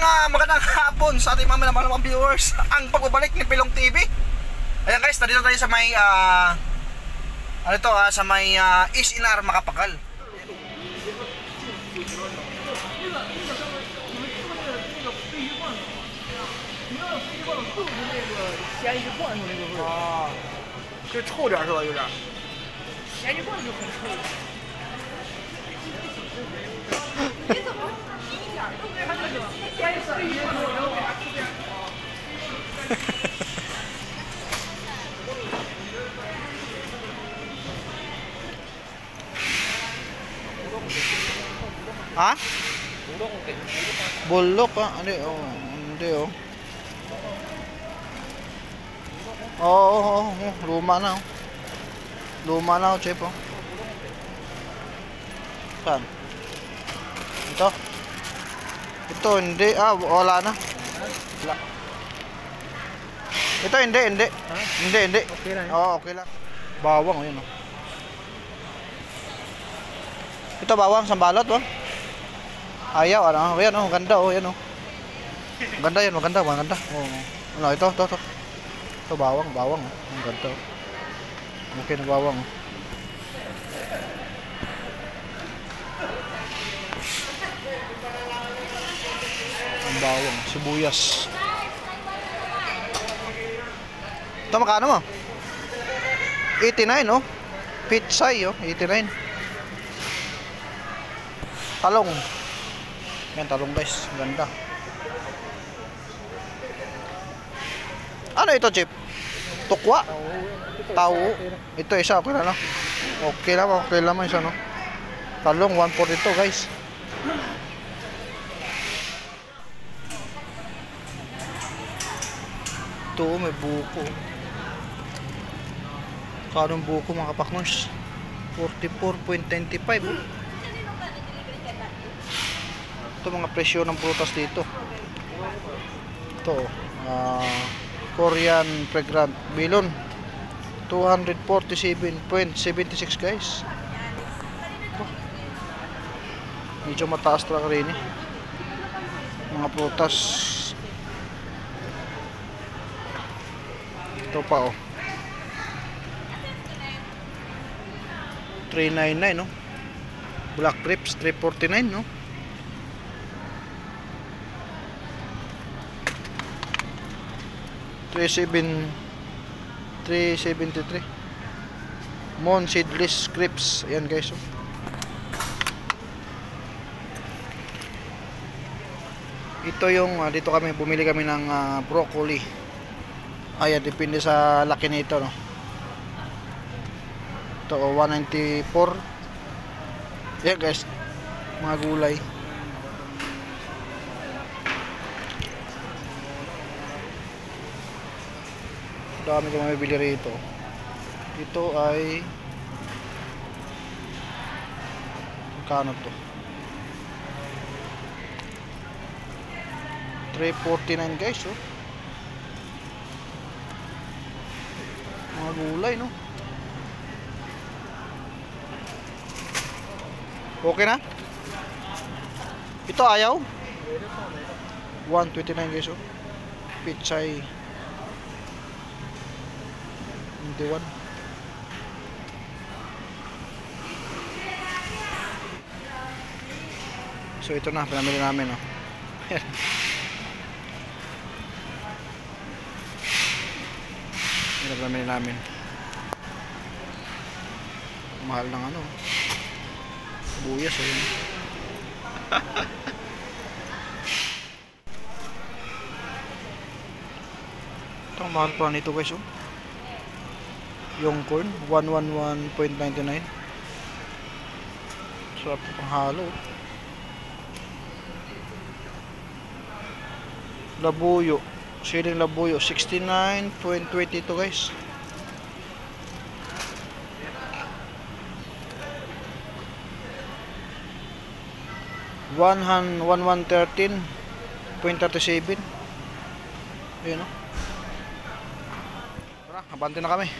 magandang hapon sa ating mga mga viewers. Ang pagbabalik ni Pilong TV. Ayan guys, nandito tayo sa may sa may Is-Inar Makapagal.就臭点是吧？有点。咸鱼罐就很臭。你怎么一点都没看这个？先是一个，然后给它吃掉。Ha? Bulok ah. Hindi oh. Hindi oh. Oo, luma na oh. Luma na oh, chip oh. Saan? Ito? Ito hindi, wala na. Wala. Ito hindi. Ha? Hindi. Okay lang. Oo, okay lang. Bawang yun oh. Ito bawang, sambalot oh. Ayaw, ano, yan oh, ganda oh, yan oh. Maganda. Oh. Ano, ito. Ito bawang oh. Ang ganda oh. Okay na bawang oh. Ang bawang, sibuyas. Ito magkano mo? 89 oh. Pitsay oh, 89. Talong. Yan, talong guys, ganda. Ano ito, Chip? Tukwa? Tao. Ito isa, okay na no? Okay lang isa no? Talong, 140 ito guys. Ito, may buko. Kanong buko mga kapaknors? 44.95 oh. Ito mga presyo ng prutas dito. Ito Korean fragrant melon 247.76 guys. Medyo mataas talaga rin eh. Mga prutas. Ito pa oh. 399 no. Black grapes 349 no. 373 Mon seedless grapes. Ayan guys oh. Ito yung dito kami bumili kami ng broccoli. Ayan, depende sa laki nito no. Ito 194. Ayan guys, mga gulay. Dami kong mabibili rito. Ito ay magkano to? 349 guys oh. Mga gulay no. Okay na? Ito ayaw? 129 guys oh. Pitsay 21. So ito na, pinamili namin oh. Ito pinamili namin. Mahal ng ano buyas oh. Ito mahal pa nito guys oh. Yung corn 111.99. Sarap pang halo. Labuyo, siling labuyo 69.22 guys. $113.37. Ayun o. Tara, abante na kami.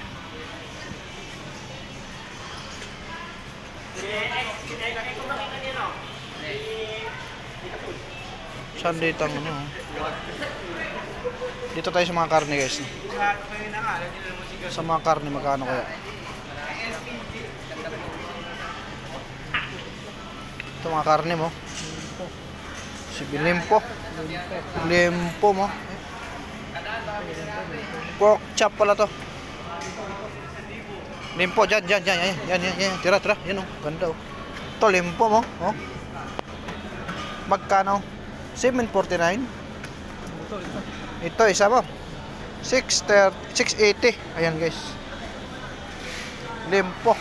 Saan dito ang ano? Dito tayo sa mga karne guys. Sa mga karne magkano kaya? Ito mga karne mo. Si limpo. Limpo mo. Pork chop pala to. Limpo, yan. Tira. Yan oh, ganda oh. Ito, limpo mo. Oh. Magkano? 749. Ito, isa mo. 680. Ayan guys. Limpo.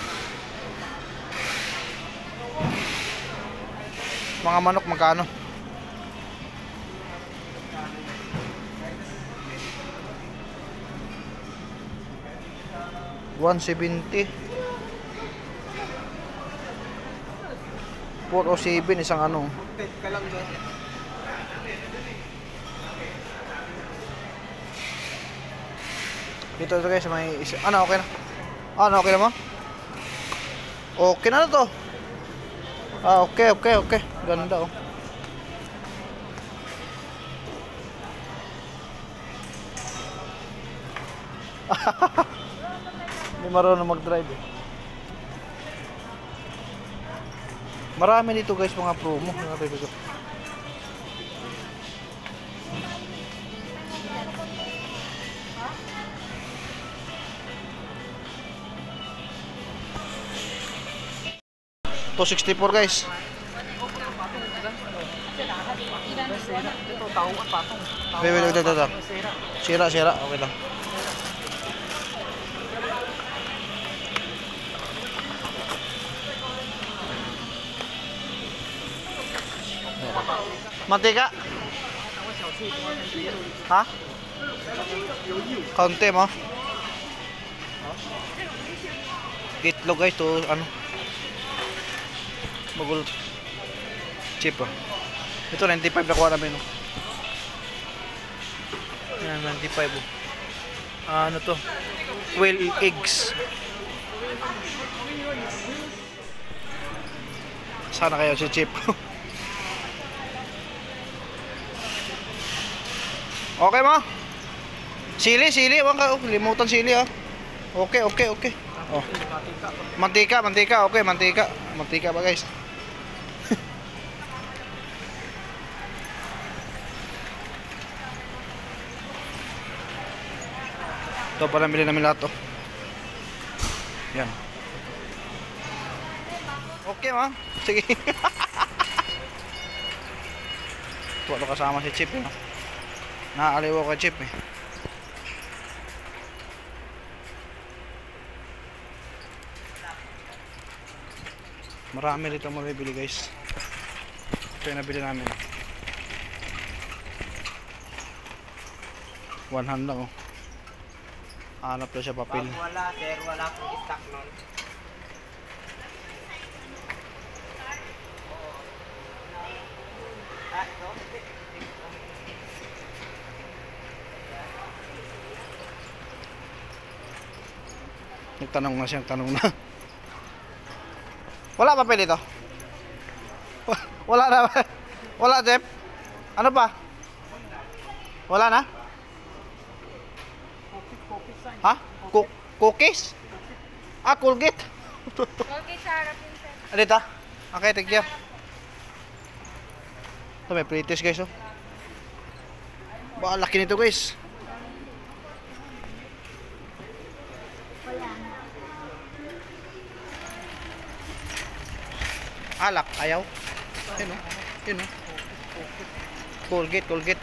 Mga manok, magkano? $170. 407 isang ano. Dito guys may ano okay na. Ano okay na mo? Okay na to. Okay. Ganda oh. Hindi marunong mag-drive eh. Marami dito guys mga promo. $264 guys. Wait. Sira. Okay lang. Mantika? Ha? Kaunti mo? Itlog guys to ano? Magulo. Cheap ah. Ito 95 na kuha namin. Yan 95 oh. Ano to? Quail eggs. Sana kayo si cheap. Okay mo? Sili, wag ka limutan sili ah. Okay. Oh. Mantika, okay, mantika. Mantika ba guys? Ito pa nabili namin lahat oh. Yan. Okay ma? Sige. Tuwalo kasama si Chip eh. Naaaliw ako kay Chip eh. Marami rito mabibili guys. Ito yung nabili namin. 100 lang oh. Hanap daw siya papel. Wala sir, wala akong stock nun. Nagtanong na siya, Wala papel ito? Wala na ba? Wala, Jeff? Ano pa? Wala na? Ha? Cookies? Colgate? Colgate sa harap yun, sir. Dito? Okay, thank you. Ito may pretties guys oh. Baka laki nito guys. Alak, ayaw. Yun o. Colgate.